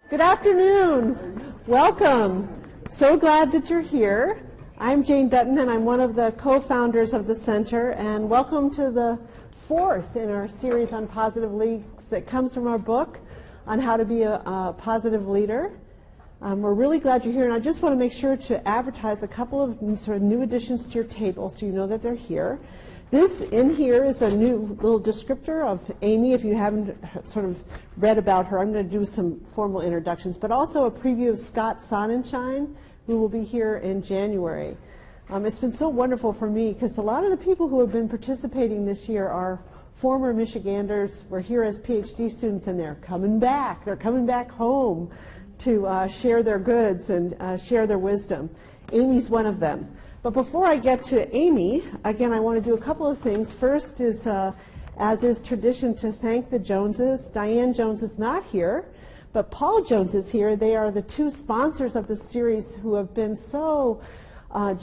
Good afternoon. Welcome. So glad that you're here. I'm Jane Dutton, and I'm one of the co-founders of the Center, and welcome to the fourth in our series on positive leads that comes from our book on how to be a positive leader. We're really glad you're here, and I just want to make sure to advertise a couple of sort of new additions to your table so you know that they're here. This in here is a new little descriptor of Amy. If you haven't sort of read about her, I'm going to do some formal introductions, but also a preview of Scott Sonnenschein, who will be here in January. It's been so wonderful for me because a lot of the people who have been participating this year are former Michiganders. We're here as PhD students, and they're coming back. They're coming back home to share their goods and share their wisdom. Amy's one of them. But before I get to Amy, again, I want to do a couple of things. First is, as is tradition, to thank the Joneses. Diane Jones is not here, but Paul Jones is here. They are the two sponsors of the series who have been so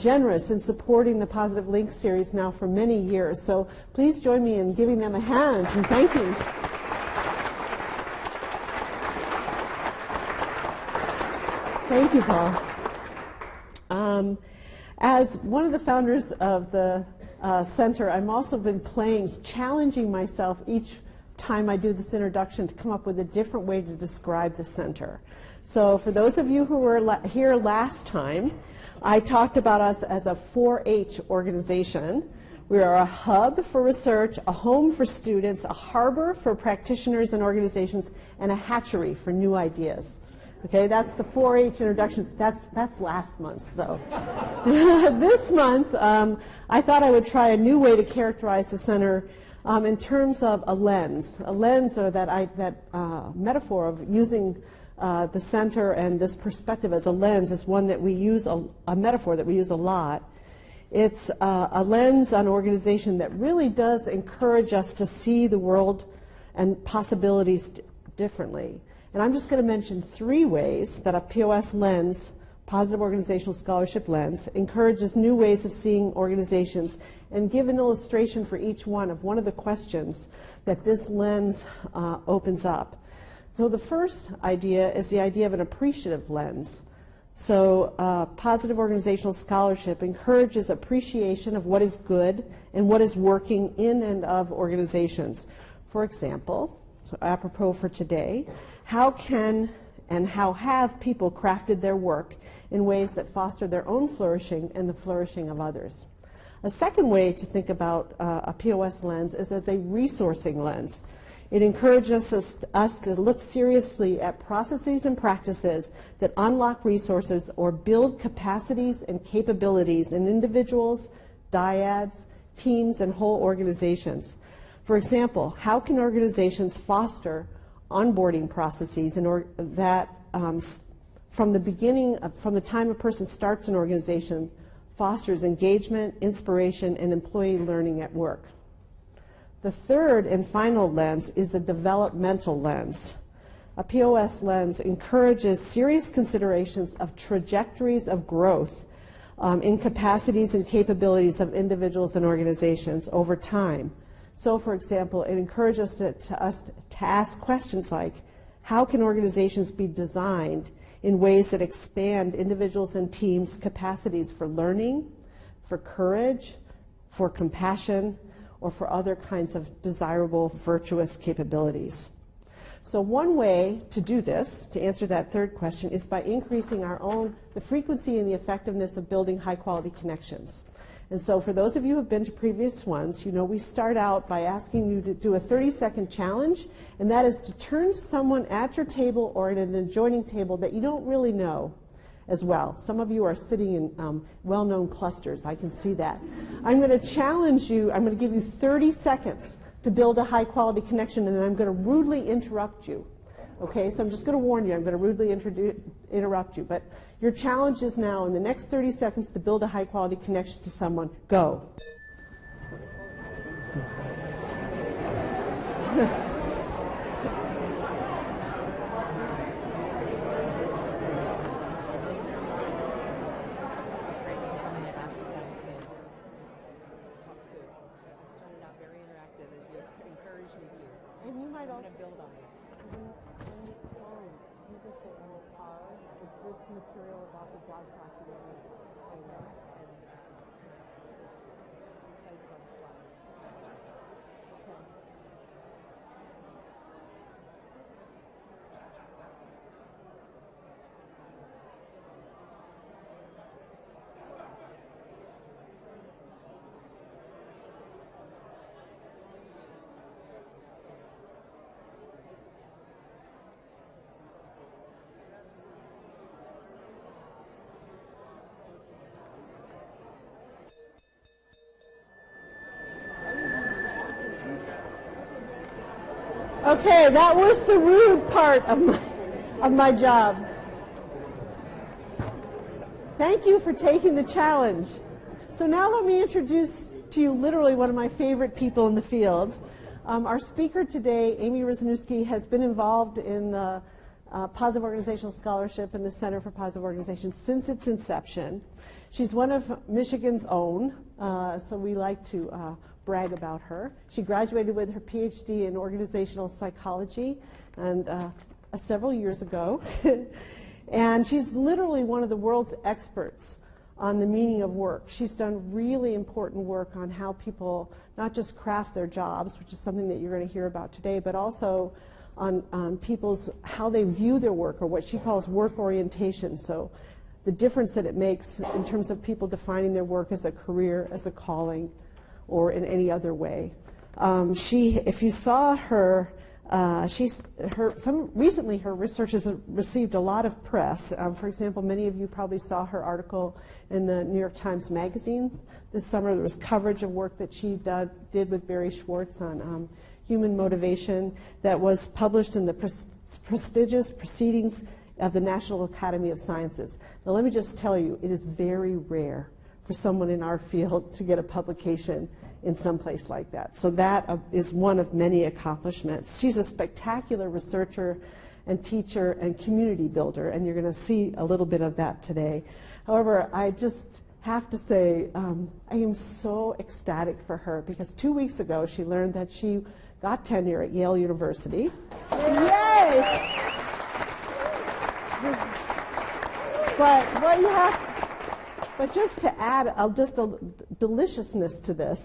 generous in supporting the Positive Links series now for many years. So please join me in giving them a hand and thank you. Thank you, Paul. As one of the founders of the Center, I've also been challenging myself each time I do this introduction to come up with a different way to describe the Center. So for those of you who were here last time, I talked about us as a 4-H organization. We are a hub for research, a home for students, a harbor for practitioners and organizations, and a hatchery for new ideas. Okay, that's the 4-H introduction. That's last month, though. This month, I thought I would try a new way to characterize the Center in terms of a lens. A lens, or that metaphor of using the Center and this perspective as a lens, is one that we use, a metaphor that we use a lot. It's a lens on organization that really does encourage us to see the world and possibilities differently. And I'm just going to mention 3 ways that a POS lens, positive organizational scholarship lens, encourages new ways of seeing organizations, and give an illustration for each one of the questions that this lens opens up. So the first idea is the idea of an appreciative lens. So positive organizational scholarship encourages appreciation of what is good and what is working in and of organizations. For example, so apropos for today, how can and how have people crafted their work in ways that foster their own flourishing and the flourishing of others? A second way to think about a POS lens is as a resourcing lens. It encourages us to look seriously at processes and practices that unlock resources or build capacities and capabilities in individuals, dyads, teams, and whole organizations. For example, how can organizations foster onboarding processes that from the time a person starts an organization, fosters engagement, inspiration, and employee learning at work? The third and final lens is a developmental lens. A POS lens encourages serious considerations of trajectories of growth in capacities and capabilities of individuals and organizations over time. So, for example, it encourages us to ask questions like, how can organizations be designed in ways that expand individuals and teams' capacities for learning, for courage, for compassion, or for other kinds of desirable, virtuous capabilities? So one way to do this, to answer that third question, is by increasing the frequency and the effectiveness of building high-quality connections. And so for those of you who have been to previous ones, you know we start out by asking you to do a 30-second challenge, and that is to turn to someone at your table or at an adjoining table that you don't really know as well. Some of you are sitting in well-known clusters. I can see that. I'm going to challenge you. I'm going to give you 30 seconds to build a high-quality connection, and then I'm going to rudely interrupt you. Okay, so I'm just going to warn you, I'm going to rudely interrupt you. But your challenge is now, in the next 30 seconds, to build a high-quality connection to someone. Go. And you might also build on it. material about the job crafting area. Okay, that was the rude part of my job. Thank you for taking the challenge. So now let me introduce to you literally one of my favorite people in the field. Our speaker today, Amy Wrzesniewski, has been involved in the Positive Organizational Scholarship and the Center for Positive Organization since its inception. She's one of Michigan's own, so we like to brag about her. She graduated with her PhD in organizational psychology and several years ago. And she's literally one of the world's experts on the meaning of work. She's done really important work on how people not just craft their jobs, which is something that you're going to hear about today, but also on people's how they view their work, or what she calls work orientation. So the difference that it makes in terms of people defining their work as a career, as a calling, or in any other way. If you saw her, recently her research has received a lot of press. For example, many of you probably saw her article in the New York Times Magazine this summer. There was coverage of work that she did with Barry Schwartz on human motivation that was published in the prestigious Proceedings of the National Academy of Sciences. Now let me just tell you, it is very rare for someone in our field to get a publication in some place like that. So that is one of many accomplishments. She's a spectacular researcher and teacher and community builder, and you're going to see a little bit of that today. However, I just have to say I am so ecstatic for her, because 2 weeks ago she learned that she got tenure at Yale University. Yay! But just to add just a deliciousness to this,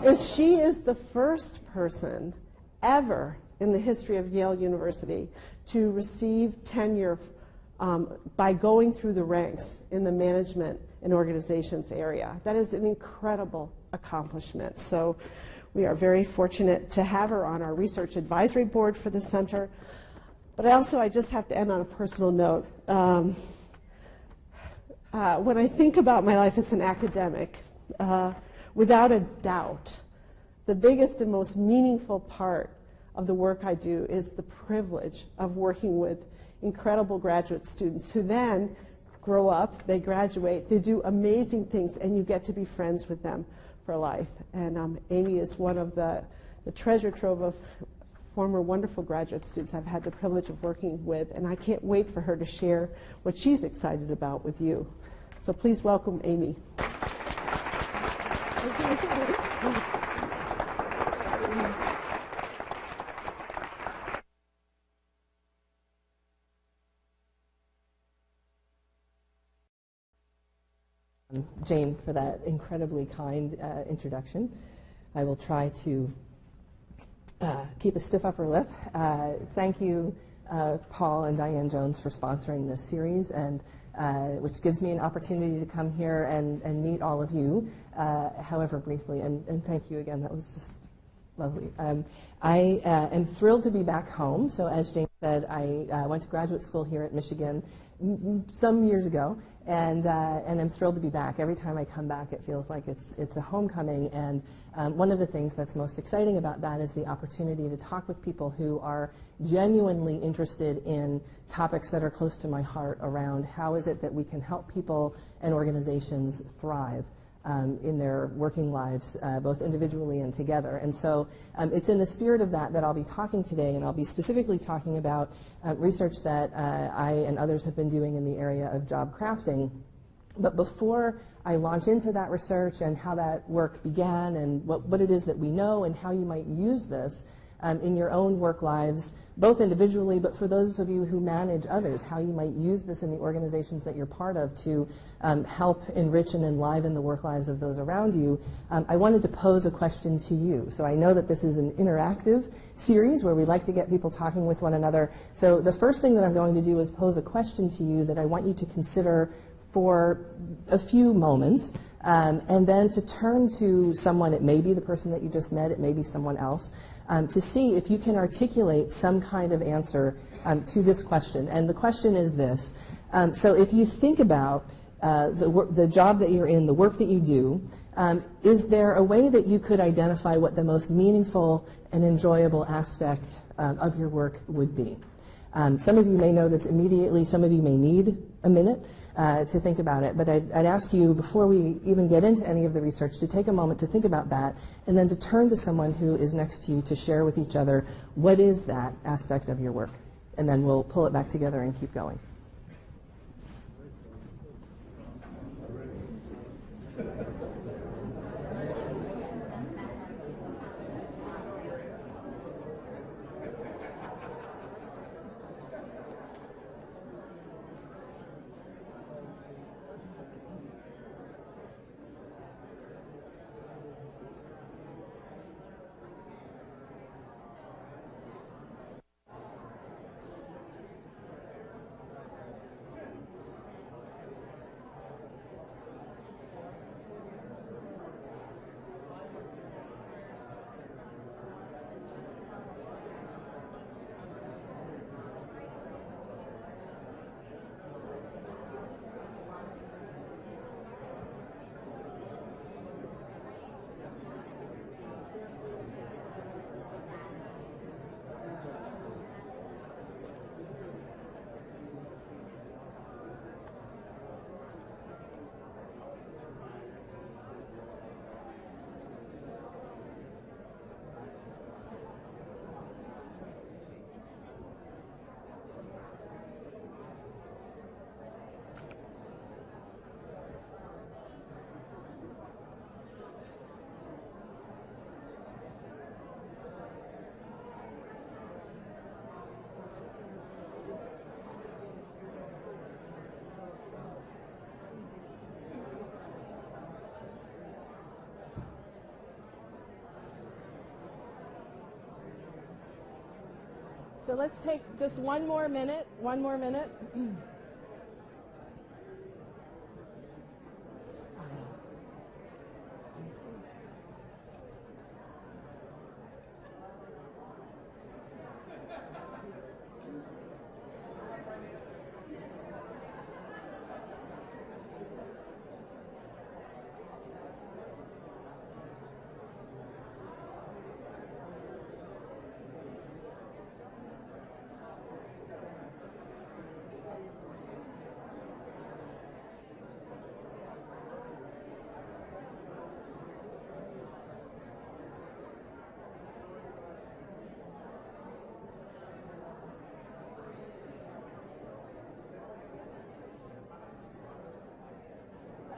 is she is the first person ever in the history of Yale University to receive tenure by going through the ranks in the management and organizations area. That is an incredible accomplishment. So we are very fortunate to have her on our research advisory board for the center. But I just have to end on a personal note. When I think about my life as an academic, without a doubt, the biggest and most meaningful part of the work I do is the privilege of working with incredible graduate students who then grow up, they graduate, they do amazing things, and you get to be friends with them for life. And Amy is one of the treasure trove of former wonderful graduate students I've had the privilege of working with, and I can't wait for her to share what she's excited about with you. So please welcome Amy. Jane, for that incredibly kind introduction. I will try to keep a stiff upper lip. Thank you, Paul and Diane Jones, for sponsoring this series, and which gives me an opportunity to come here and meet all of you, however briefly. And thank you again. That was just lovely. I am thrilled to be back home. So as Jane said, I went to graduate school here at Michigan some years ago, and I'm thrilled to be back. Every time I come back, it feels like it's a homecoming, and one of the things that's most exciting about that is the opportunity to talk with people who are genuinely interested in topics that are close to my heart around how is it that we can help people and organizations thrive in their working lives, both individually and together. And so it's in the spirit of that I'll be talking today, and I'll be specifically talking about research that I and others have been doing in the area of job crafting. But before I launch into that research and how that work began and what it is that we know and how you might use this in your own work lives both individually, but for those of you who manage others, how you might use this in the organizations that you're part of to help enrich and enliven the work lives of those around you, I wanted to pose a question to you. So I know that this is an interactive series where we like to get people talking with one another. So the first thing that I'm going to do is pose a question to you that I want you to consider for a few moments, and then to turn to someone. It may be the person that you just met, it may be someone else, to see if you can articulate some kind of answer to this question. And the question is this. So if you think about the job that you're in, the work that you do, is there a way that you could identify what the most meaningful and enjoyable aspect of your work would be? Some of you may know this immediately. Some of you may need a minute to think about it. But I'd ask you, before we even get into any of the research, to take a moment to think about that, and then to turn to someone who is next to you to share with each other what is that aspect of your work. And then we'll pull it back together and keep going. So let's take just one more minute.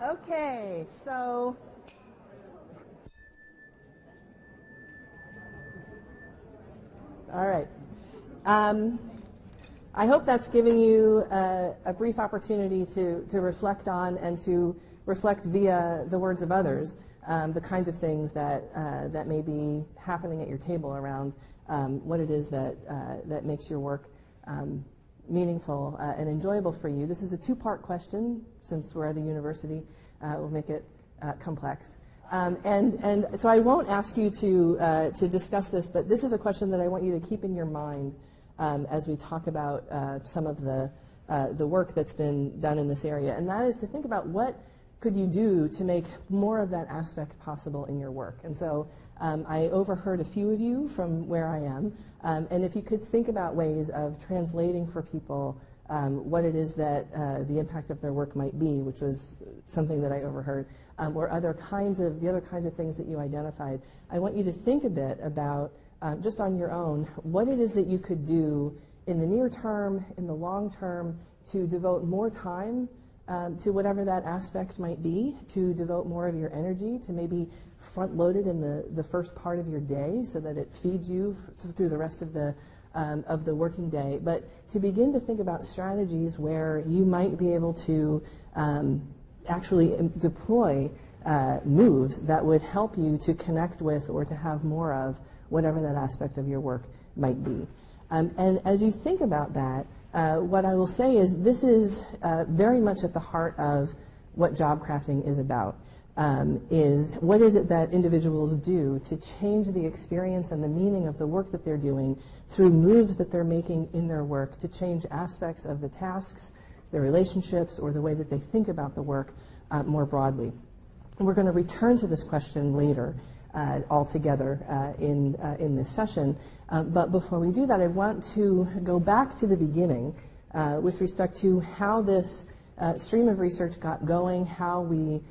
Okay, so all right. I hope that's giving you a brief opportunity to reflect on and to reflect via the words of others the kinds of things that may be happening at your table around what it is that makes your work meaningful and enjoyable for you. This is a two-part question. Since we're at a university, we'll make it complex. And so I won't ask you to discuss this, but this is a question that I want you to keep in your mind as we talk about some of the work that's been done in this area. And that is to think about what could you do to make more of that aspect possible in your work. And so I overheard a few of you from where I am. And if you could think about ways of translating for people what it is that the impact of their work might be, which was something that I overheard, or the other kinds of things that you identified. I want you to think a bit about, just on your own, what it is that you could do in the near term, in the long term, to devote more time to whatever that aspect might be, to devote more of your energy, to maybe front-load it in the first part of your day so that it feeds you through the rest of the of the working day, but to begin to think about strategies where you might be able to actually deploy moves that would help you to connect with or to have more of whatever that aspect of your work might be. And as you think about that, what I will say is this is very much at the heart of what job crafting is about. Is what is it that individuals do to change the experience and the meaning of the work that they're doing through moves that they're making in their work to change aspects of the tasks, their relationships, or the way that they think about the work more broadly. And we're going to return to this question later altogether in this session. But before we do that, I want to go back to the beginning with respect to how this stream of research got going, how we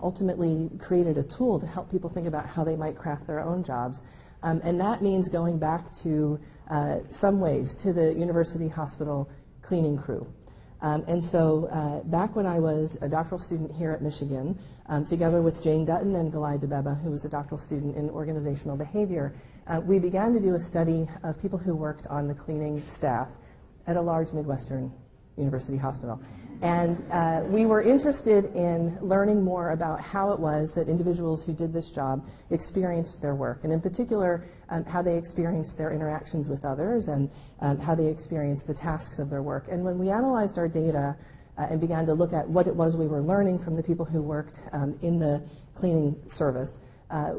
ultimately created a tool to help people think about how they might craft their own jobs. And that means going back to some ways to the university hospital cleaning crew. And so back when I was a doctoral student here at Michigan, together with Jane Dutton and Galai Debeba, who was a doctoral student in organizational behavior, we began to do a study of people who worked on the cleaning staff at a large Midwestern university hospital. And we were interested in learning more about how it was that individuals who did this job experienced their work, and in particular, how they experienced their interactions with others and how they experienced the tasks of their work. And when we analyzed our data and began to look at what it was we were learning from the people who worked in the cleaning service,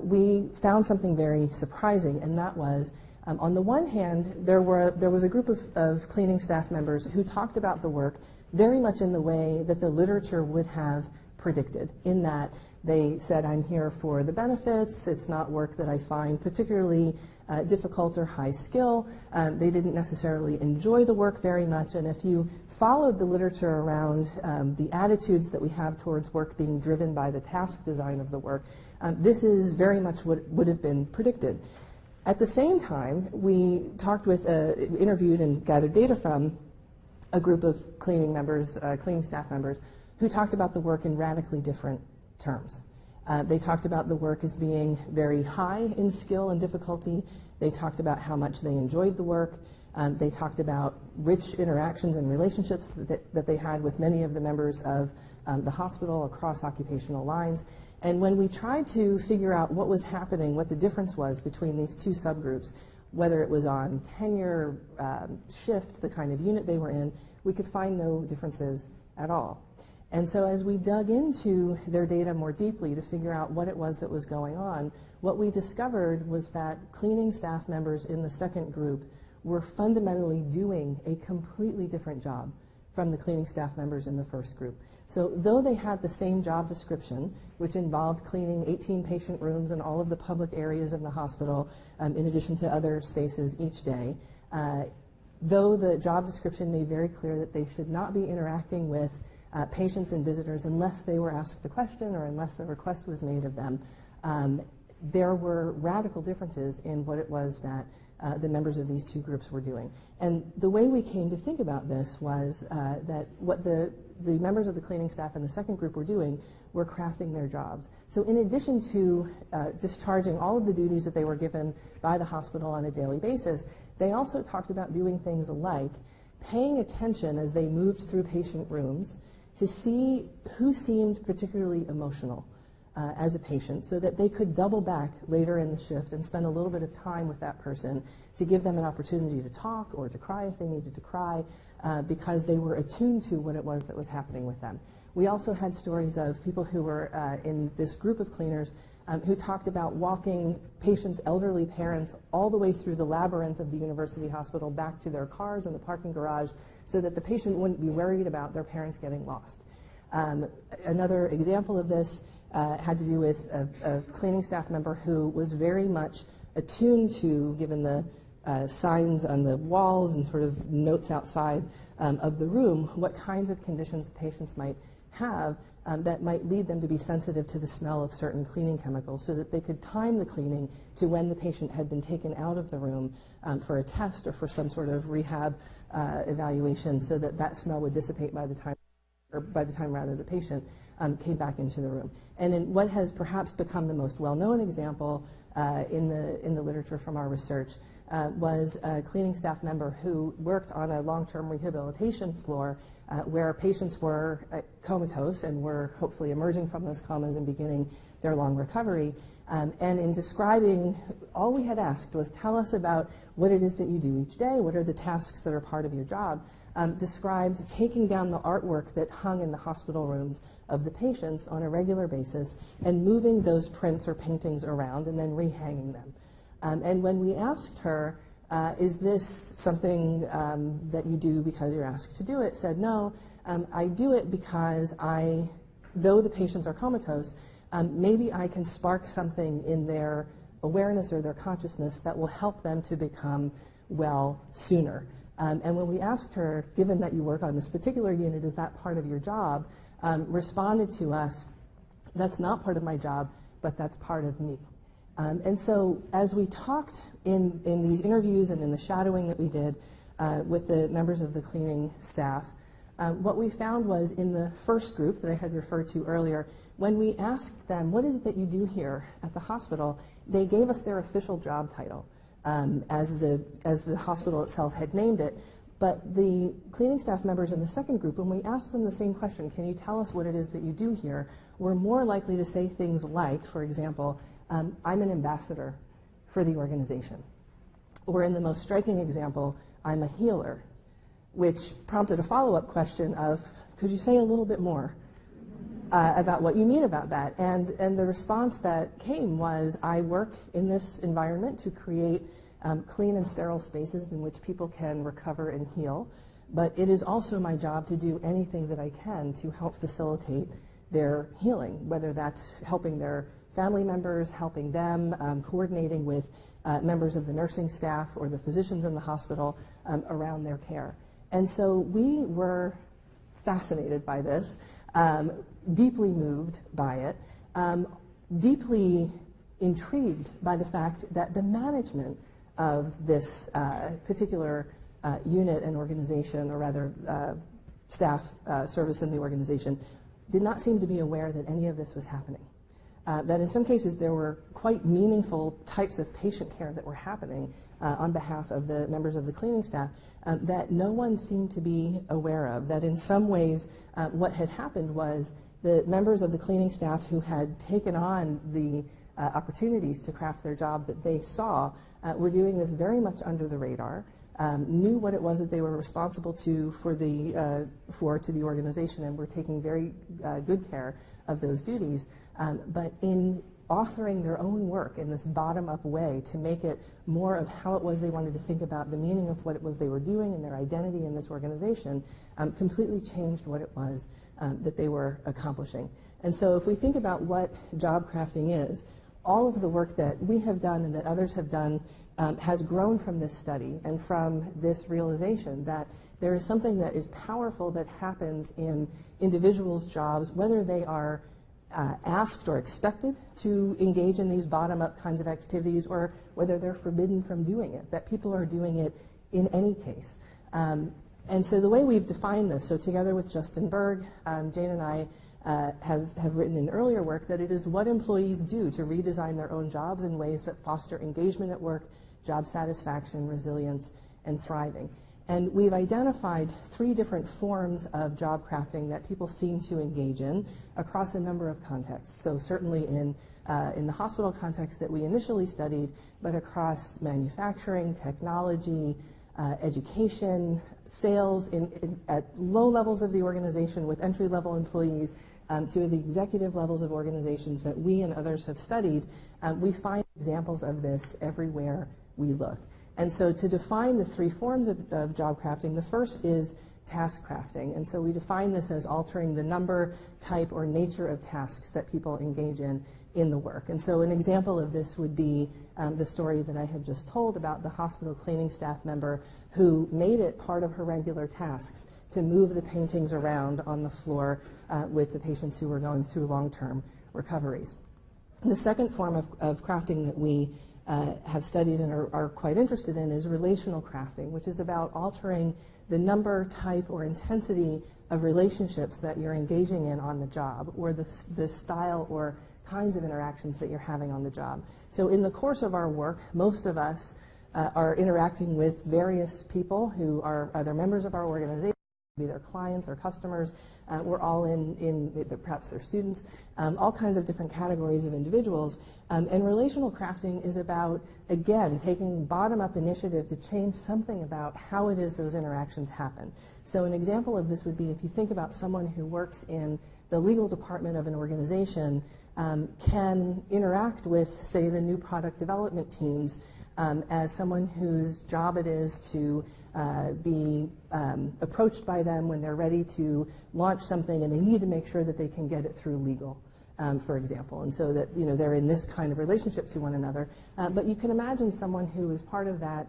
we found something very surprising, and that was on the one hand, there was a group of cleaning staff members who talked about the work very much in the way that the literature would have predicted, in that they said, I'm here for the benefits, it's not work that I find particularly difficult or high skill. They didn't necessarily enjoy the work very much, and if you followed the literature around the attitudes that we have towards work being driven by the task design of the work, this is very much what would have been predicted. At the same time, we talked with, interviewed and gathered data from a group of cleaning staff members who talked about the work in radically different terms. They talked about the work as being very high in skill and difficulty. They talked about how much they enjoyed the work. They talked about rich interactions and relationships that they had with many of the members of the hospital across occupational lines. And when we tried to figure out what was happening, what the difference was between these two subgroups, whether it was on tenure, shift, the kind of unit they were in, we could find no differences at all. And so as we dug into their data more deeply to figure out what it was that was going on, what we discovered was that cleaning staff members in the second group were fundamentally doing a completely different job from the cleaning staff members in the first group. So though they had the same job description, which involved cleaning 18 patient rooms and all of the public areas in the hospital, in addition to other spaces each day, though the job description made very clear that they should not be interacting with patients and visitors unless they were asked a question or unless a request was made of them, there were radical differences in what it was that the members of these two groups were doing. And the way we came to think about this was that what the members of the cleaning staff in the second group were doing were crafting their jobs. So in addition to discharging all of the duties that they were given by the hospital on a daily basis, they also talked about doing things like paying attention as they moved through patient rooms to see who seemed particularly emotional as a patient, so that they could double back later in the shift and spend a little bit of time with that person to give them an opportunity to talk or to cry if they needed to cry, because they were attuned to what it was that was happening with them. We also had stories of people who were in this group of cleaners who talked about walking patients' elderly parents all the way through the labyrinth of the university hospital back to their cars in the parking garage so that the patient wouldn't be worried about their parents getting lost. Another example of this had to do with a cleaning staff member who was very much attuned to, given the signs on the walls and sort of notes outside of the room, what kinds of conditions patients might have that might lead them to be sensitive to the smell of certain cleaning chemicals, so that they could time the cleaning to when the patient had been taken out of the room for a test or for some sort of rehab evaluation, so that that smell would dissipate by the time the patient came back into the room. And in what has perhaps become the most well-known example in the literature from our research was a cleaning staff member who worked on a long-term rehabilitation floor where patients were comatose and were hopefully emerging from those comas and beginning their long recovery. And in describing, all we had asked was, tell us about what it is that you do each day, what are the tasks that are part of your job. Described taking down the artwork that hung in the hospital rooms of the patients on a regular basis and moving those prints or paintings around and then rehanging them. And when we asked her, is this something that you do because you're asked to do it, said, no, I do it because though the patients are comatose, maybe I can spark something in their awareness or their consciousness that will help them to become well sooner. And when we asked her, given that you work on this particular unit, is that part of your job, responded to us, that's not part of my job, but that's part of me. And so as we talked in these interviews and in the shadowing that we did with the members of the cleaning staff, what we found was in the first group that I had referred to earlier, when we asked them, what is it that you do here at the hospital, they gave us their official job title, as the hospital itself had named it. But the cleaning staff members in the second group, when we asked them the same question, can you tell us what it is that you do here, were more likely to say things like, for example, I'm an ambassador for the organization. Or in the most striking example, I'm a healer, which prompted a follow-up question of, could you say a little bit more about what you mean about that? And the response that came was, I work in this environment to create clean and sterile spaces in which people can recover and heal, but it is also my job to do anything that I can to help facilitate their healing, whether that's helping their family members, helping them, coordinating with members of the nursing staff or the physicians in the hospital around their care. And so we were fascinated by this, deeply moved by it, deeply intrigued by the fact that the management of this particular unit and organization, or rather staff service in the organization, did not seem to be aware that any of this was happening. That in some cases there were quite meaningful types of patient care that were happening on behalf of the members of the cleaning staff that no one seemed to be aware of. That in some ways what had happened was the members of the cleaning staff who had taken on the opportunities to craft their job that they saw were doing this very much under the radar, knew what it was that they were responsible to the organization, and were taking very good care of those duties. But in authoring their own work in this bottom-up way to make it more of how it was they wanted to think about the meaning of what it was they were doing and their identity in this organization, completely changed what it was that they were accomplishing. And so if we think about what job crafting is, all of the work that we have done and that others have done has grown from this study and from this realization that there is something that is powerful that happens in individuals' jobs, whether they are asked or expected to engage in these bottom-up kinds of activities, or whether they're forbidden from doing it, that people are doing it in any case. And so the way we've defined this, so together with Justin Berg, Jane and I have written in earlier work that it is what employees do to redesign their own jobs in ways that foster engagement at work, job satisfaction, resilience, and thriving. And we've identified 3 different forms of job crafting that people seem to engage in across a number of contexts. So certainly in the hospital context that we initially studied, but across manufacturing, technology, education, sales at low levels of the organization with entry-level employees, to the executive levels of organizations that we and others have studied. We find examples of this everywhere we look. And so to define the 3 forms of job crafting, the first is task crafting. And so we define this as altering the number, type, or nature of tasks that people engage in the work. And so an example of this would be the story that I had just told about the hospital cleaning staff member who made it part of her regular tasks to move the paintings around on the floor with the patients who were going through long-term recoveries. The second form of crafting that we have studied and are quite interested in is relational crafting, which is about altering the number, type, or intensity of relationships that you're engaging in on the job, or the style or kinds of interactions that you're having on the job. So in the course of our work, most of us are interacting with various people who are either members of our organization, maybe their clients or customers. We're all perhaps they're students, all kinds of different categories of individuals. And relational crafting is about, again, taking bottom-up initiative to change something about how it is those interactions happen. So an example of this would be if you think about someone who works in the legal department of an organization, can interact with, say, the new product development teams as someone whose job it is to be approached by them when they're ready to launch something and they need to make sure that they can get it through legal, for example, and so that they're in this kind of relationship to one another. But you can imagine someone who is part of that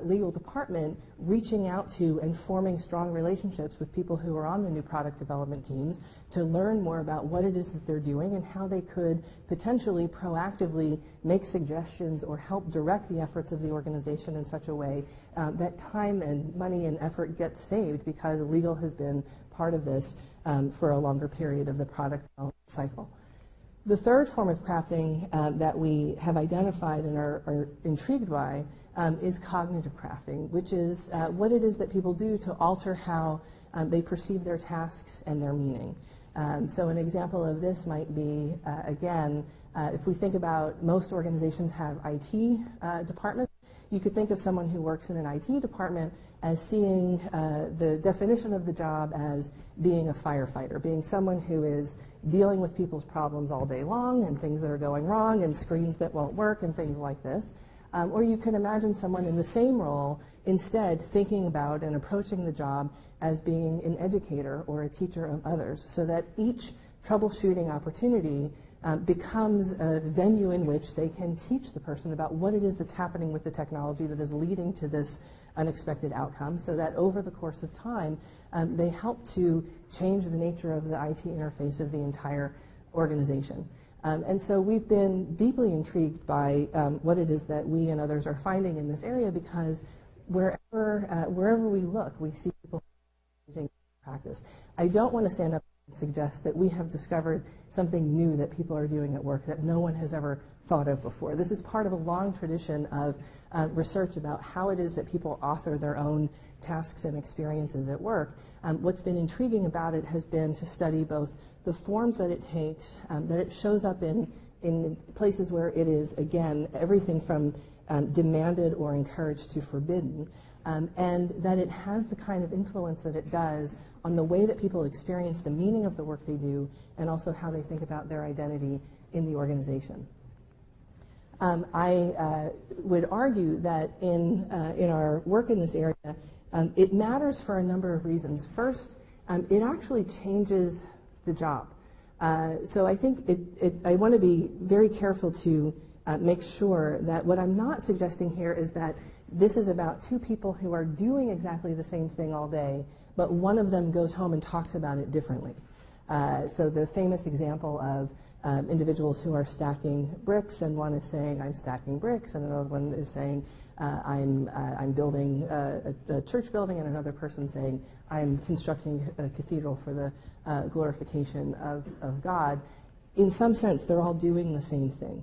legal department reaching out to and forming strong relationships with people who are on the new product development teams to learn more about what it is that they're doing and how they could potentially proactively make suggestions or help direct the efforts of the organization in such a way that time and money and effort gets saved because legal has been part of this for a longer period of the product development cycle. The third form of crafting that we have identified and are intrigued by is cognitive crafting, which is what it is that people do to alter how they perceive their tasks and their meaning. So an example of this might be, again, if we think about most organizations have IT departments, you could think of someone who works in an IT department as seeing the definition of the job as being a firefighter, being someone who is dealing with people's problems all day long and things that are going wrong and screens that won't work and things like this. Or you can imagine someone in the same role instead thinking about and approaching the job as being an educator or a teacher of others, so that each troubleshooting opportunity becomes a venue in which they can teach the person about what it is that's happening with the technology that is leading to this unexpected outcome, so that over the course of time they help to change the nature of the IT interface of the entire organization. And so we've been deeply intrigued by what it is that we and others are finding in this area, because wherever we look, we see people changing practice. I don't want to stand up and suggest that we have discovered something new that people are doing at work that no one has ever thought of before. This is part of a long tradition of research about how it is that people author their own tasks and experiences at work. What's been intriguing about it has been to study both the forms that it takes, that it shows up in places where it is, again, everything from demanded or encouraged to forbidden, and that it has the kind of influence that it does on the way that people experience the meaning of the work they do and also how they think about their identity in the organization. I would argue that in our work in this area, it matters for a number of reasons. First, it actually changes the job. So I think I want to be very careful to make sure that what I'm not suggesting here is that this is about two people who are doing exactly the same thing all day, but one of them goes home and talks about it differently. So the famous example of individuals who are stacking bricks, and one is saying, I'm stacking bricks, and another one is saying, I'm building a church building, and another person saying, I'm constructing a cathedral for the glorification of God. In some sense, they're all doing the same thing.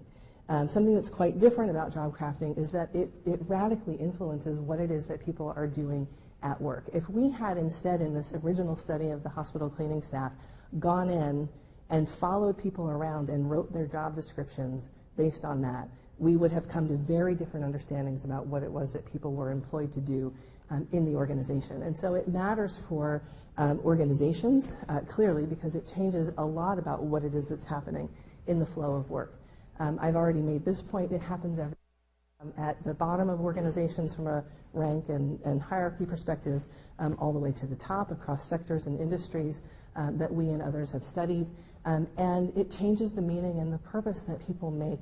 Something that's quite different about job crafting is that it radically influences what it is that people are doing at work. If we had instead, in this original study of the hospital cleaning staff, gone in and followed people around and wrote their job descriptions based on that, we would have come to very different understandings about what it was that people were employed to do in the organization. And so it matters for organizations, clearly, because it changes a lot about what it is that's happening in the flow of work. I've already made this point. It happens at the bottom of organizations from a rank and hierarchy perspective all the way to the top across sectors and industries that we and others have studied. And it changes the meaning and the purpose that people make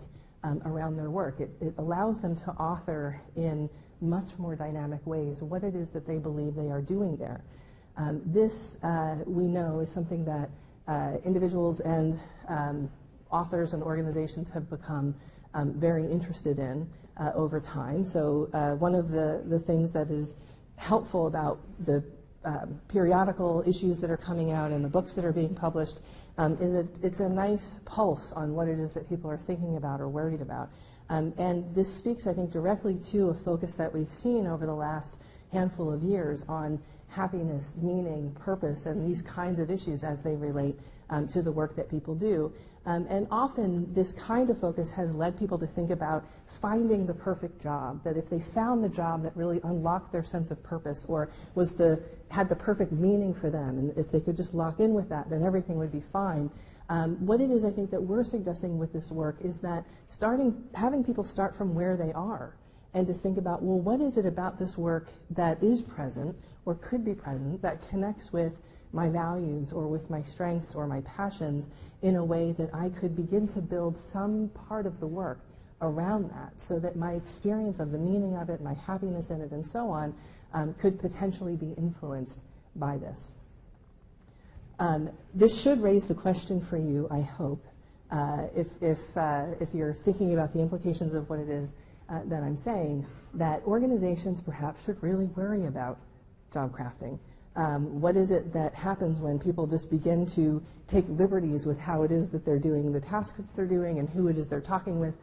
around their work. It allows them to author in much more dynamic ways what it is that they believe they are doing there. This, we know, is something that individuals and authors and organizations have become very interested in over time. So one of the things that is helpful about the periodical issues that are coming out and the books that are being published is that it's a nice pulse on what it is that people are thinking about or worried about. And this speaks, I think, directly to a focus that we've seen over the last handful of years on happiness, meaning, purpose, and these kinds of issues as they relate to the work that people do. And often this kind of focus has led people to think about finding the perfect job, that if they found the job that really unlocked their sense of purpose or had the perfect meaning for them, and if they could just lock in with that, then everything would be fine. What it is, I think, that we're suggesting with this work is that having people start from where they are and to think about, well, what is it about this work that is present or could be present that connects with my values or with my strengths or my passions in a way that I could begin to build some part of the work around that, so that my experience of the meaning of it, my happiness in it, and so on, could potentially be influenced by this. This should raise the question for you, I hope, if you're thinking about the implications of what it is that I'm saying, that organizations perhaps should really worry about job crafting. What is it that happens when people just begin to take liberties with how it is that they're doing the tasks that they're doing and who it is they're talking with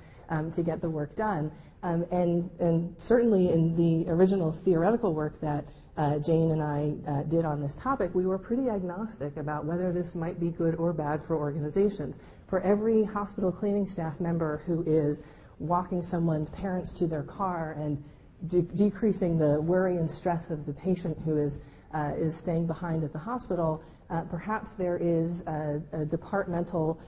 to get the work done? And certainly in the original theoretical work that Jane and I did on this topic, we were pretty agnostic about whether this might be good or bad for organizations. For every hospital cleaning staff member who is walking someone's parents to their car and decreasing the worry and stress of the patient who is staying behind at the hospital, perhaps there is a departmental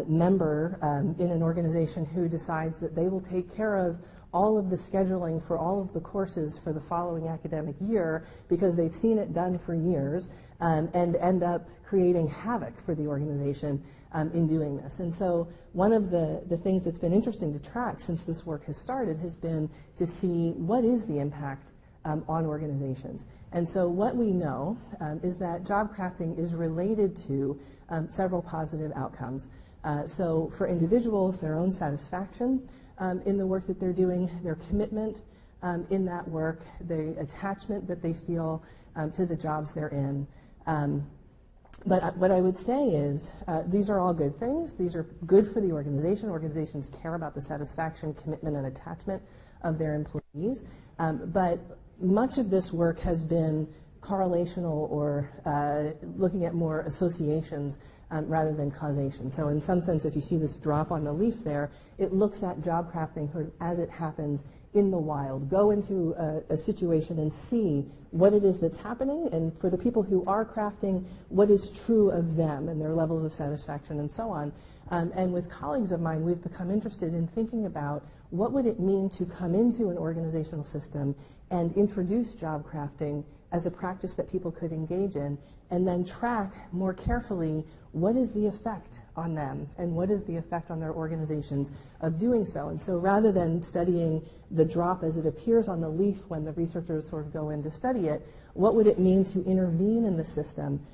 member in an organization who decides that they will take care of all of the scheduling for all of the courses for the following academic year because they've seen it done for years, and end up creating havoc for the organization in doing this. And so one of the things that's been interesting to track since this work has started has been to see what is the impact on organizations. And so what we know is that job crafting is related to several positive outcomes. So for individuals, their own satisfaction in the work that they're doing, their commitment in that work, the attachment that they feel to the jobs they're in. But what I would say is these are all good things. These are good for the organization. Organizations care about the satisfaction, commitment, and attachment of their employees. But much of this work has been correlational or looking at more associations rather than causation. So in some sense, if you see this drop on the leaf there, it looks at job crafting sort of as it happens in the wild. Go into a situation and see what it is that's happening, and for the people who are crafting, what is true of them and their levels of satisfaction and so on. And with colleagues of mine, we've become interested in thinking about what would it mean to come into an organizational system and introduce job crafting as a practice that people could engage in, and then track more carefully what is the effect on them and what is the effect on their organizations of doing so. And so rather than studying the drop as it appears on the leaf when the researchers sort of go in to study it, what would it mean to intervene in the system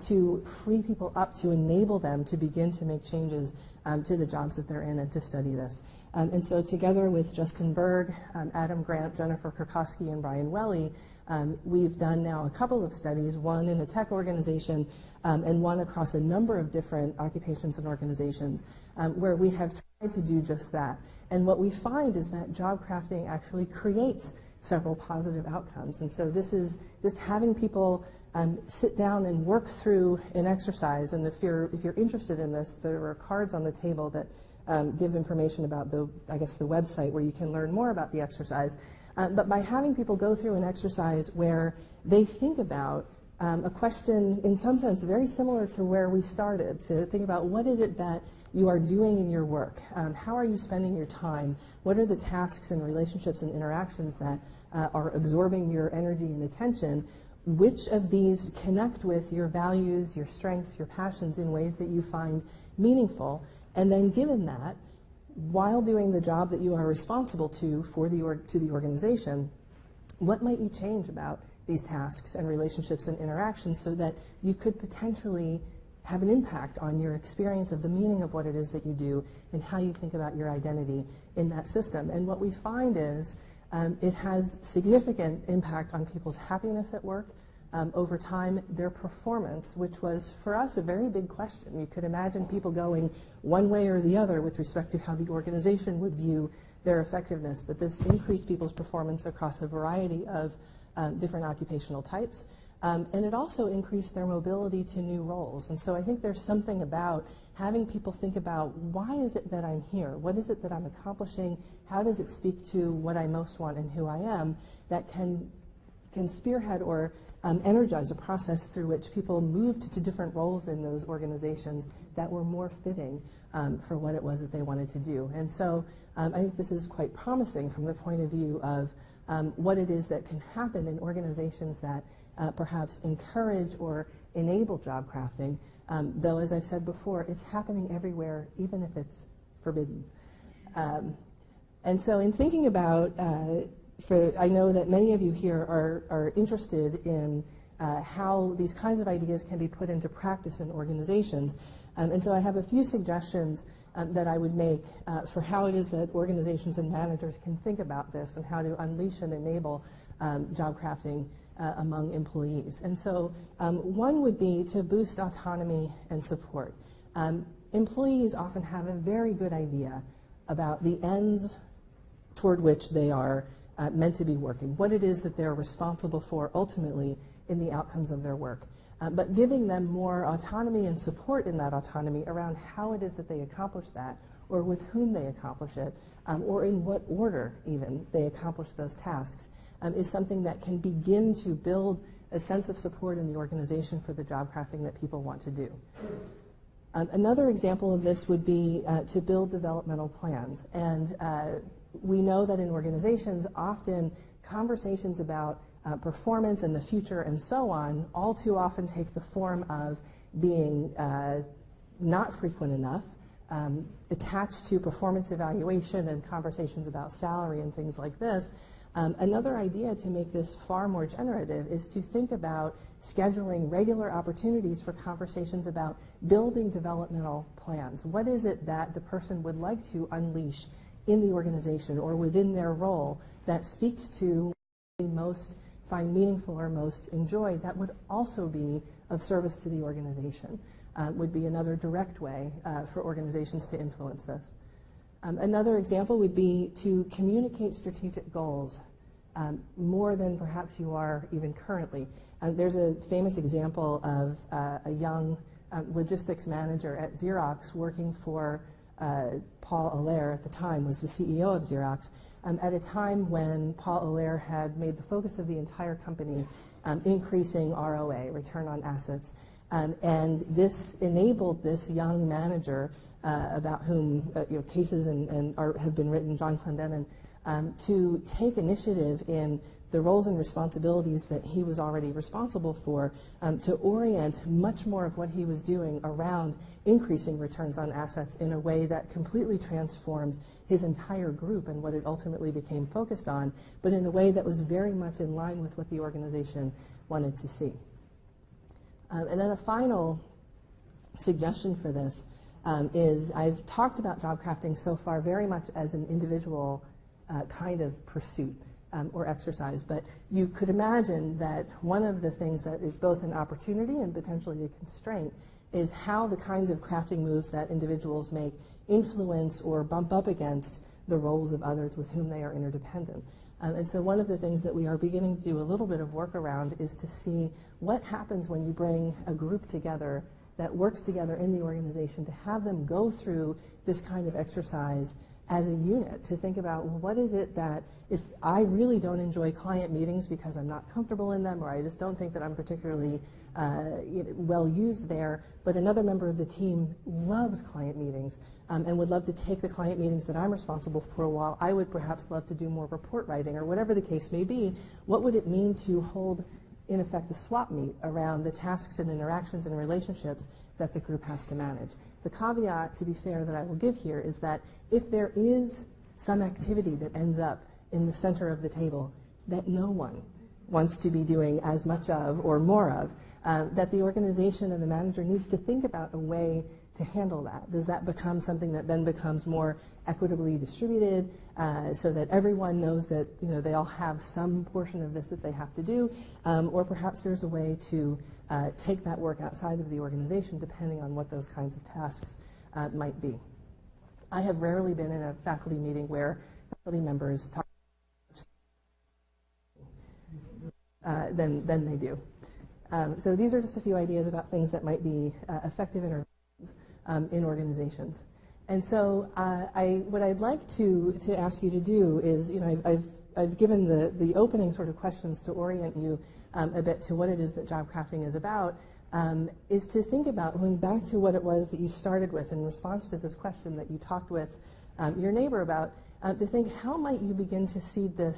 to free people up, to enable them to begin to make changes to the jobs that they're in and to study this. And so together with Justin Berg, Adam Grant, Jennifer Kurkowski, and Brian Welly, we've done now a couple of studies, one in a tech organization and one across a number of different occupations and organizations, where we have tried to do just that. And what we find is that job crafting actually creates several positive outcomes. And so this is just having people sit down and work through an exercise. And if you're interested in this, there are cards on the table that give information about the website where you can learn more about the exercise. But by having people go through an exercise where they think about a question in some sense very similar to where we started, to think about what is it that you are doing in your work, how are you spending your time, what are the tasks and relationships and interactions that are absorbing your energy and attention, which of these connect with your values, your strengths, your passions in ways that you find meaningful, and then given that, while doing the job that you are responsible to the organization, what might you change about these tasks and relationships and interactions so that you could potentially have an impact on your experience of the meaning of what it is that you do and how you think about your identity in that system. And what we find is it has significant impact on people's happiness at work, over time, their performance, which was, for us, a very big question. You could imagine people going one way or the other with respect to how the organization would view their effectiveness, but this increased people's performance across a variety of different occupational types. And it also increased their mobility to new roles. And so I think there's something about having people think about, why is it that I'm here? What is it that I'm accomplishing? How does it speak to what I most want and who I am, that can spearhead or energize a process through which people moved to different roles in those organizations that were more fitting for what it was that they wanted to do. And so I think this is quite promising from the point of view of what it is that can happen in organizations that perhaps encourage or enable job crafting, though, as I've said before, it's happening everywhere, even if it's forbidden. And so in thinking about, I know that many of you here are interested in how these kinds of ideas can be put into practice in organizations. And so I have a few suggestions that I would make for how it is that organizations and managers can think about this and how to unleash and enable job crafting among employees. And so one would be to boost autonomy and support. Employees often have a very good idea about the ends toward which they are meant to be working, what it is that they're responsible for ultimately in the outcomes of their work. But giving them more autonomy and support in that autonomy around how it is that they accomplish that, or with whom they accomplish it, or in what order even they accomplish those tasks, is something that can begin to build a sense of support in the organization for the job crafting that people want to do. Another example of this would be to build developmental plans. And we know that in organizations, often conversations about performance and the future and so on all too often take the form of being not frequent enough, attached to performance evaluation and conversations about salary and things like this. Another idea to make this far more generative is to think about scheduling regular opportunities for conversations about building developmental plans. What is it that the person would like to unleash in the organization or within their role that speaks to what they most find meaningful or most enjoy, that would also be of service to the organization, would be another direct way for organizations to influence this. Another example would be to communicate strategic goals more than perhaps you are even currently. There's a famous example of a young logistics manager at Xerox working for Paul Allaire, at the time was the CEO of Xerox, at a time when Paul Allaire had made the focus of the entire company increasing ROA, return on assets. And this enabled this young manager, about whom cases have been written, John Clendenin, to take initiative in the roles and responsibilities that he was already responsible for, to orient much more of what he was doing around increasing returns on assets in a way that completely transformed his entire group and what it ultimately became focused on, but in a way that was very much in line with what the organization wanted to see. And then a final suggestion for this is I've talked about job crafting so far very much as an individual kind of pursuit or exercise, but you could imagine that one of the things that is both an opportunity and potentially a constraint is how the kinds of crafting moves that individuals make influence or bump up against the roles of others with whom they are interdependent. And so one of the things that we are beginning to do a little bit of work around is to see what happens when you bring a group together that works together in the organization, to have them go through this kind of exercise as a unit, to think about, well, what is it that, if I really don't enjoy client meetings because I'm not comfortable in them, or I just don't think that I'm particularly well used there, but another member of the team loves client meetings and would love to take the client meetings that I'm responsible for, while I would perhaps love to do more report writing, or whatever the case may be, what would it mean to hold, in effect, a swap meet around the tasks and interactions and relationships that the group has to manage? The caveat, to be fair, that I will give here is that if there is some activity that ends up in the center of the table that no one wants to be doing as much of or more of, that the organization and the manager needs to think about a way to handle that. Does that become something that then becomes more equitably distributed, so that everyone knows that they all have some portion of this that they have to do, or perhaps there's a way to take that work outside of the organization, depending on what those kinds of tasks might be. I have rarely been in a faculty meeting where faculty members talk than they do. So these are just a few ideas about things that might be effective in organizations. And so what I'd like to ask you to do is, I've given the opening sort of questions to orient you a bit to what it is that job crafting is about, is to think about going back to what it was that you started with in response to this question that you talked with your neighbor about, to think how might you begin to seed this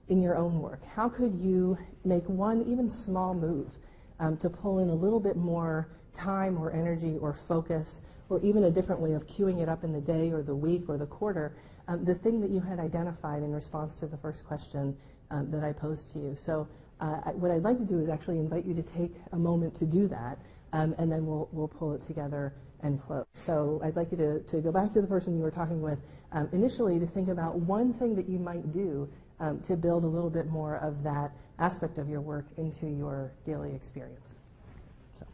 in your own work? How could you make one even small move to pull in a little bit more time or energy or focus, or even a different way of queuing it up in the day or the week or the quarter, the thing that you had identified in response to the first question that I posed to you. So what I'd like to do is actually invite you to take a moment to do that, and then we'll pull it together and close. So I'd like you to go back to the person you were talking with initially to think about one thing that you might do to build a little bit more of that aspect of your work into your daily experience. So.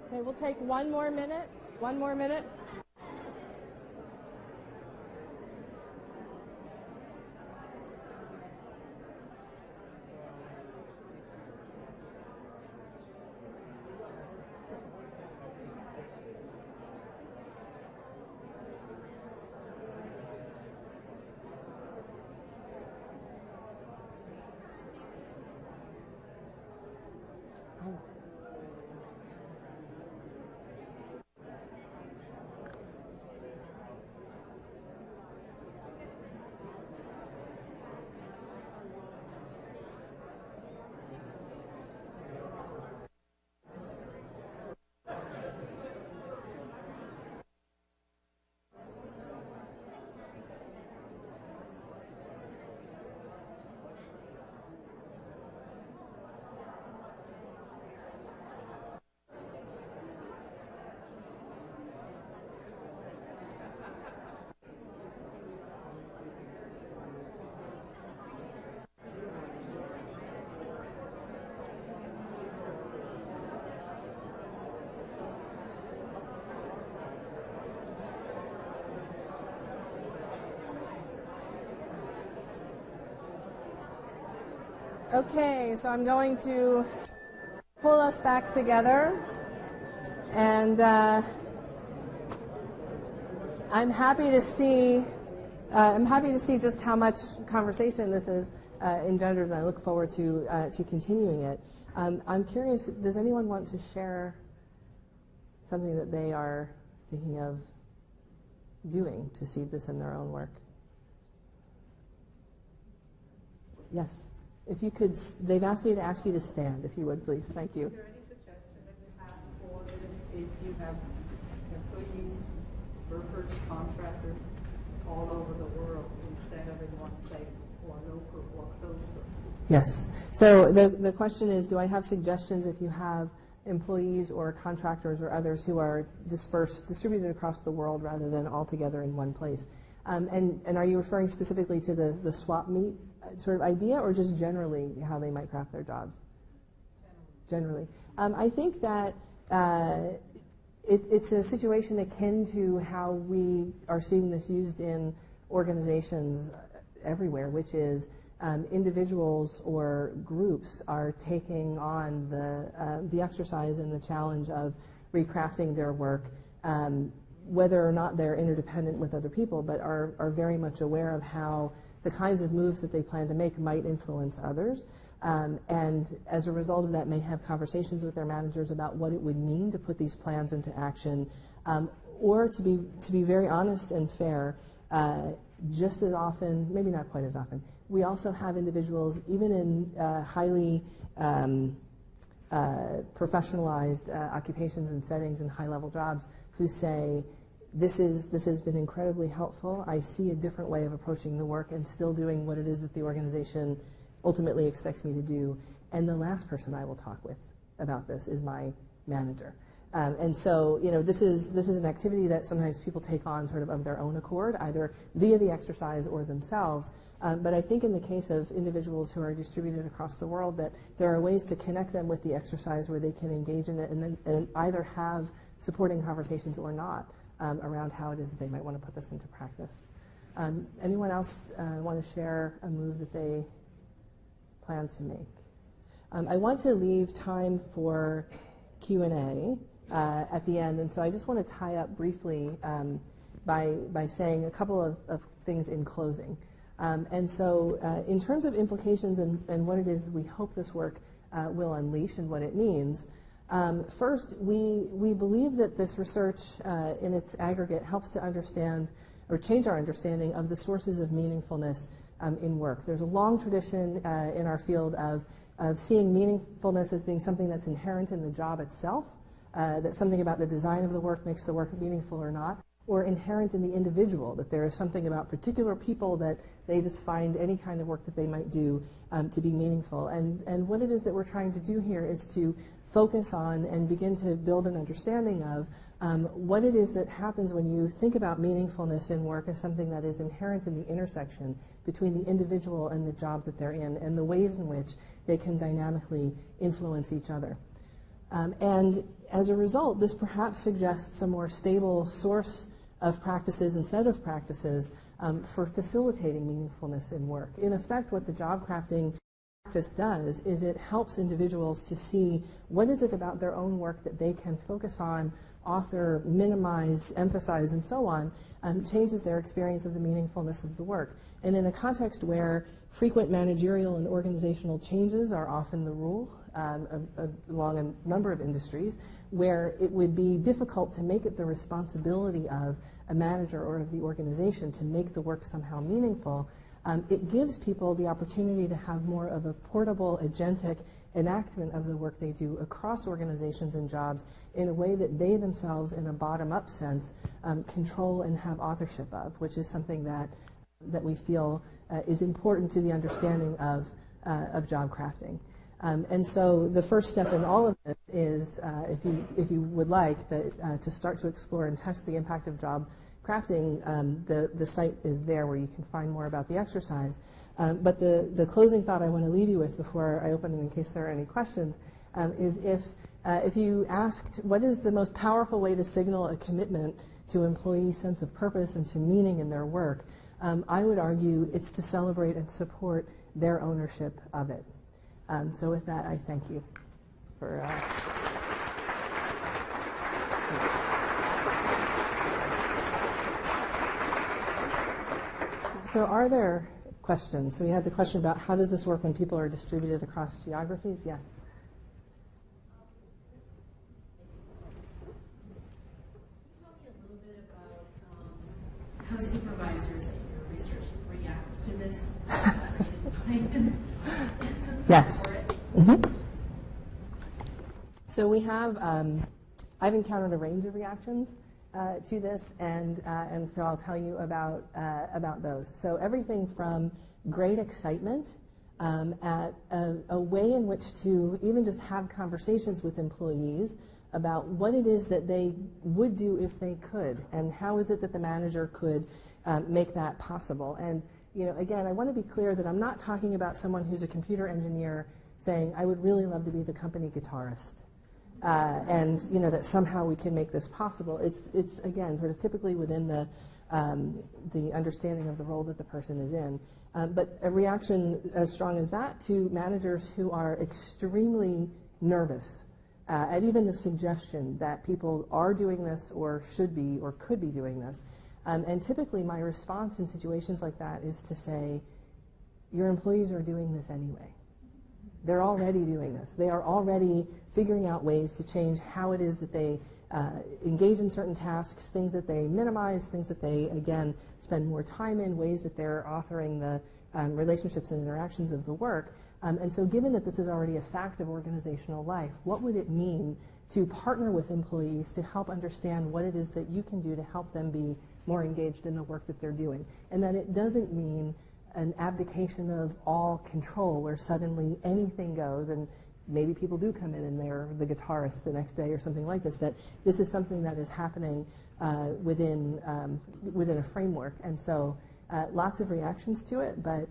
Okay, we'll take one more minute. One more minute. Okay, so I'm going to pull us back together, and I'm happy to see just how much conversation this has engendered, and I look forward to continuing it. I'm curious, does anyone want to share something that they are thinking of doing to see this in their own work? Yes. If you could, they've asked me to ask you to stand, if you would, please. Thank you. Is there any suggestion that you have for this if you have employees, workers, contractors all over the world instead of in one place, or local or closer? Yes. So the question is, do I have suggestions if you have employees or contractors or others who are distributed across the world rather than all together in one place? And are you referring specifically to the swap meet sort of idea, or just generally how they might craft their jobs? Generally. I think that it's a situation akin to how we are seeing this used in organizations everywhere, which is individuals or groups are taking on the exercise and the challenge of recrafting their work, whether or not they're interdependent with other people, but are very much aware of how the kinds of moves that they plan to make might influence others. And as a result of that, may have conversations with their managers about what it would mean to put these plans into action, or to be very honest and fair, just as often, maybe not quite as often, we also have individuals, even in highly professionalized occupations and settings and high-level jobs, who say, this has been incredibly helpful. I see a different way of approaching the work and still doing what it is that the organization ultimately expects me to do. And the last person I will talk with about this is my manager. And so, this is an activity that sometimes people take on sort of their own accord, either via the exercise or themselves. But I think in the case of individuals who are distributed across the world, that there are ways to connect them with the exercise where they can engage in it and either have supporting conversations or not around how it is that they might want to put this into practice. Anyone else want to share a move that they plan to make? I want to leave time for Q&A at the end, and so I just want to tie up briefly by saying a couple of things in closing. And so in terms of implications and what it is we hope this work will unleash and what it means, first, we believe that this research in its aggregate helps to understand or change our understanding of the sources of meaningfulness in work. There's a long tradition in our field of seeing meaningfulness as being something that's inherent in the job itself, that something about the design of the work makes the work meaningful or not, or inherent in the individual, that there is something about particular people that they just find any kind of work that they might do to be meaningful. And what it is that we're trying to do here is to focus on and begin to build an understanding of what it is that happens when you think about meaningfulness in work as something that is inherent in the intersection between the individual and the job that they're in, and the ways in which they can dynamically influence each other. And as a result, this perhaps suggests a more stable source of practices and set of practices for facilitating meaningfulness in work. In effect, what the job crafting practice does is it helps individuals to see what is it about their own work that they can focus on, author, minimize, emphasize, and so on, changes their experience of the meaningfulness of the work. And in a context where frequent managerial and organizational changes are often the rule along a number of industries, where it would be difficult to make it the responsibility of a manager or of the organization to make the work somehow meaningful, it gives people the opportunity to have more of a portable, agentic enactment of the work they do across organizations and jobs in a way that they themselves, in a bottom-up sense, control and have authorship of, which is something that we feel is important to the understanding of job crafting. And so the first step in all of this is, if you would like, to start to explore and test the impact of job crafting. The site is there where you can find more about the exercise. But the closing thought I want to leave you with before I open it in case there are any questions is if you asked what is the most powerful way to signal a commitment to employees' sense of purpose and to meaning in their work, I would argue it's to celebrate and support their ownership of it. So with that, I thank you for. So are there questions? So we had the question about how does this work when people are distributed across geographies? Yes. How supervisors at your research react to this? Yes. Mm-hmm. So we have, I've encountered a range of reactions to this, and so I'll tell you about those. So everything from great excitement at a way in which to even just have conversations with employees about what it is that they would do if they could, and how is it that the manager could make that possible. And again, I want to be clear that I'm not talking about someone who's a computer engineer saying, I would really love to be the company guitarist, and that somehow we can make this possible. It's again sort of typically within the understanding of the role that the person is in. But a reaction as strong as that to managers who are extremely nervous at even the suggestion that people are doing this or should be or could be doing this. And typically my response in situations like that is to say, your employees are doing this anyway. They're already doing this. They are already figuring out ways to change how it is that they engage in certain tasks, things that they minimize, things that they, again, spend more time in, ways that they're authoring the relationships and interactions of the work. And so given that this is already a fact of organizational life, what would it mean to partner with employees to help understand what it is that you can do to help them be more engaged in the work that they're doing? And that it doesn't mean an abdication of all control where suddenly anything goes and maybe people do come in and they're the guitarist the next day or something like this, that this is something that is happening within a framework. And so lots of reactions to it, but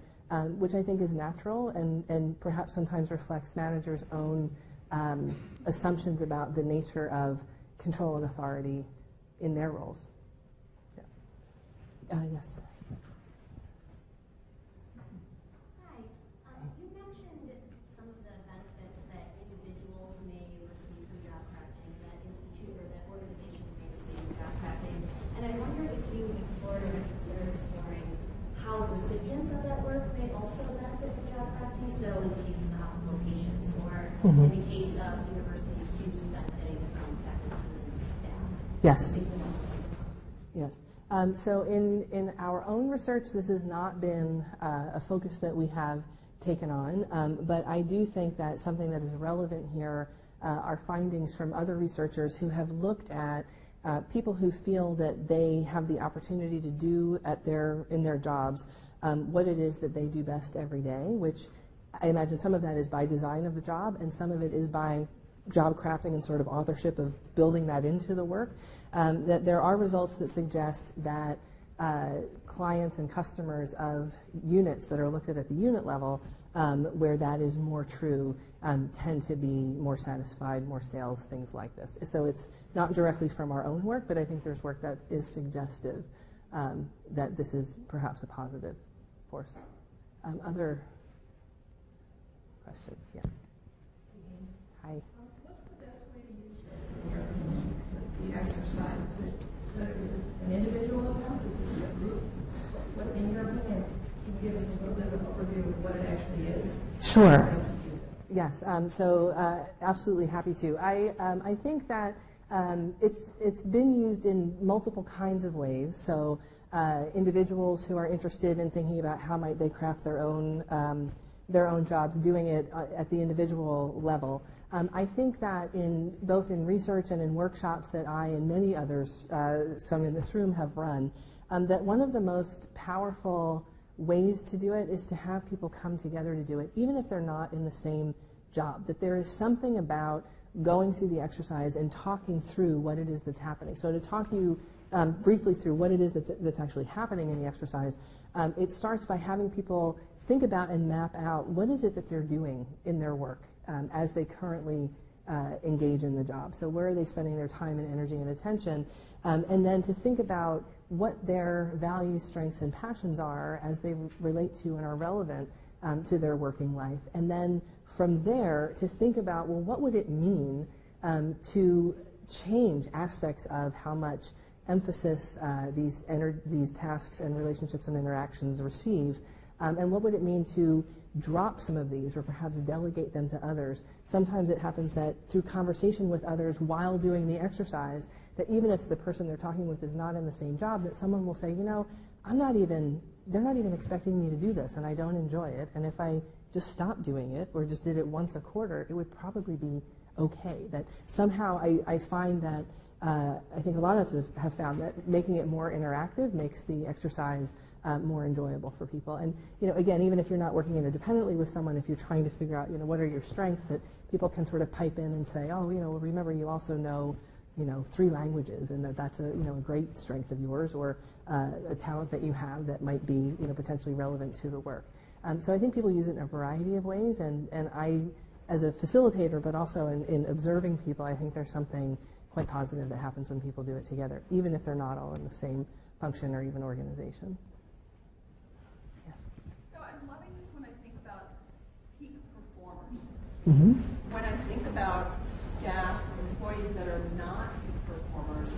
which I think is natural and perhaps sometimes reflects managers' own assumptions about the nature of control and authority in their roles. Yeah. Yes. Hi. You mentioned some of the benefits that individuals may receive from job crafting, that institute or that organizations may receive from job crafting. And I wonder if you explored or considered exploring how recipients of that work may also benefit from job crafting. So in the case of the hospital patients, or in the case of university students benefiting from faculty and staff. Yes. Yes. So in our own research, this has not been a focus that we have taken on, but I do think that something that is relevant here are findings from other researchers who have looked at people who feel that they have the opportunity to do in their jobs what it is that they do best every day, which I imagine some of that is by design of the job, and some of it is by job crafting and sort of authorship of building that into the work. That there are results that suggest that clients and customers of units that are looked at the unit level, where that is more true, tend to be more satisfied, more sales, things like this. So it's not directly from our own work, but I think there's work that is suggestive that this is perhaps a positive force. Other questions? Yeah. Hi. What's the best way to use this? The exercise, is it that it was an individual account, is it a group? What, in your opinion, can you give us a little bit of an overview of what it actually is? Sure. Yes. So absolutely happy to. I think that it's been used in multiple kinds of ways. So individuals who are interested in thinking about how might they craft their own jobs, doing it at the individual level. I think that both in research and in workshops that I and many others, some in this room, have run, that one of the most powerful ways to do it is to have people come together to do it, even if they're not in the same job. That there is something about going through the exercise and talking through what it is that's happening. So to talk you briefly through what it is that's actually happening in the exercise, it starts by having people think about and map out what is it that they're doing in their work as they currently engage in the job. So where are they spending their time and energy and attention? And then to think about what their values, strengths, and passions are as they relate to and are relevant to their working life. And then from there to think about, well, what would it mean to change aspects of how much emphasis these tasks and relationships and interactions receive, and what would it mean to drop some of these or perhaps delegate them to others. Sometimes it happens that through conversation with others while doing the exercise, that even if the person they're talking with is not in the same job, that someone will say, you know, they're not even expecting me to do this, and I don't enjoy it, and if I just stopped doing it or just did it once a quarter, it would probably be okay. That somehow I find that I think a lot of us have found that making it more interactive makes the exercise more enjoyable for people. And you know, again, even if you're not working independently with someone, if you're trying to figure out, you know, what are your strengths, that people can sort of pipe in and say, oh, you know, well, remember you also know, you know, 3 languages, and that's a, you know, a great strength of yours, or a talent that you have that might be, you know, potentially relevant to the work. So I think people use it in a variety of ways, and I, as a facilitator, but also in observing people, I think there's something quite positive that happens when people do it together, even if they're not all in the same function or even organization. Yes. So I'm loving this when I think about peak performers. Mm-hmm. When I think about staff, employees that are not peak performers,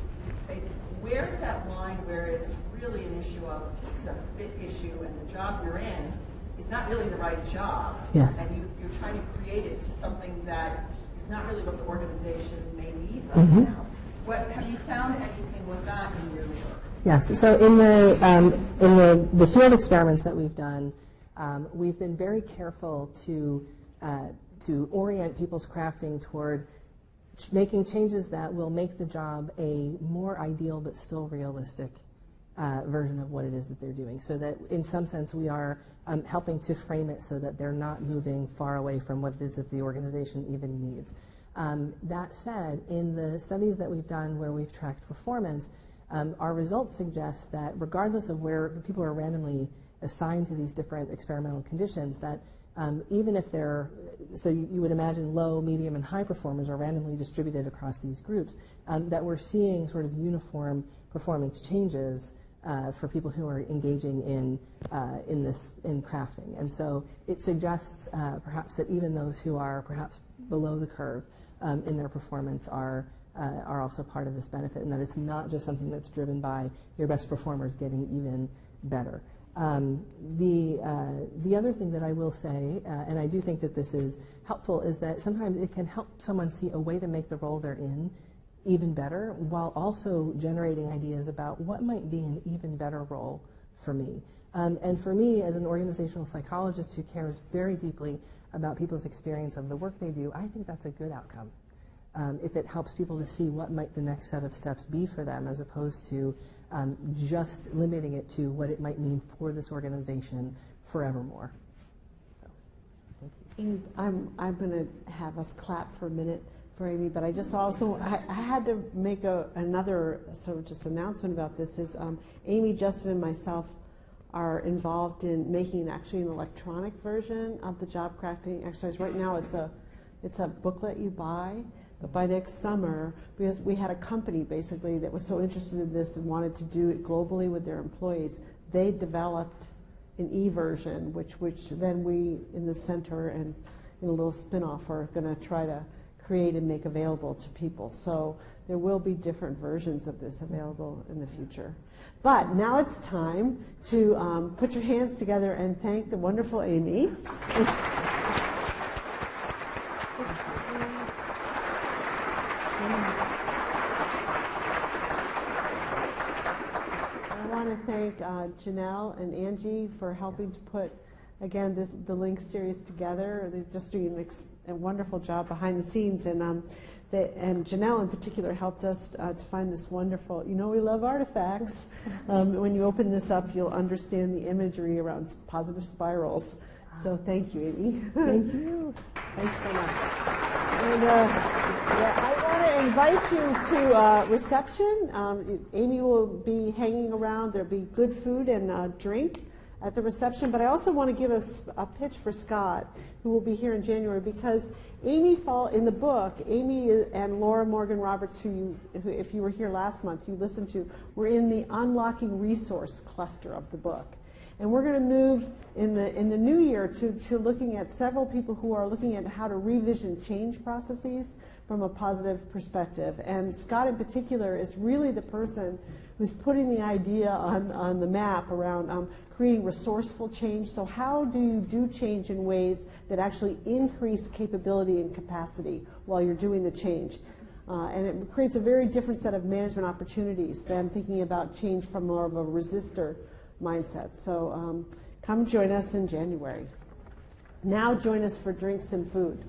where's that line where it's really an issue of this is a fit issue and the job you're in is not really the right job. Yes. And you're trying to create it to something that is not really what the organization may need right Mm-hmm. now. Have you found anything with that in your work? Yes. So in the field experiments that we've done, we've been very careful to orient people's crafting toward making changes that will make the job a more ideal but still realistic version of what it is that they're doing. So that in some sense we are helping to frame it so that they're not moving far away from what it is that the organization even needs. That said, in the studies that we've done where we've tracked performance, our results suggest that regardless of where people are randomly assigned to these different experimental conditions, that even if they're, so you would imagine low, medium, and high performers are randomly distributed across these groups, that we're seeing sort of uniform performance changes for people who are engaging in crafting. And so it suggests perhaps that even those who are perhaps below the curve in their performance are also part of this benefit, and that it's not just something that's driven by your best performers getting even better. The other thing that I will say, and I do think that this is helpful, is that sometimes it can help someone see a way to make the role they're in even better, while also generating ideas about what might be an even better role for me. And for me, as an organizational psychologist who cares very deeply about people's experience of the work they do, I think that's a good outcome. If it helps people to see what might the next set of steps be for them, as opposed to just limiting it to what it might mean for this organization forevermore. So, thank you. And I'm going to have us clap for a minute for Amy, but I just also, I had to make another sort of just announcement about this. Is Amy, Justin, and myself are involved in making actually an electronic version of the job crafting exercise. Right now it's a booklet you buy, but by next summer, because we had a company basically that was so interested in this and wanted to do it globally with their employees, they developed an e-version, which then we in the center and in a little spin-off are going to try to create and make available to people. So there will be different versions of this available in the future. But now it's time to put your hands together and thank the wonderful Amy. I want to thank Janelle and Angie for helping to put, again, the Link series together. They're just doing a wonderful job behind the scenes, and Janelle in particular helped us to find this wonderful, you know we love artifacts. When you open this up, you'll understand the imagery around positive spirals. So thank you, Amy. Thank you. Thanks so much. And I want to invite you to reception. Amy will be hanging around. There'll be good food and drink at the reception. But I also want to give a pitch for Scott, who will be here in January, because in the book, Amy and Laura Morgan Roberts, who if you were here last month, you listened to, were in the Unlocking Resource cluster of the book. And we're going to move in the new year to looking at several people who are looking at how to revision change processes from a positive perspective. And Scott in particular is really the person who's putting the idea on the map around creating resourceful change. So how do you do change in ways that actually increase capability and capacity while you're doing the change? And it creates a very different set of management opportunities than thinking about change from more of a resistor mindset. So come join us in January. Now join us for drinks and food.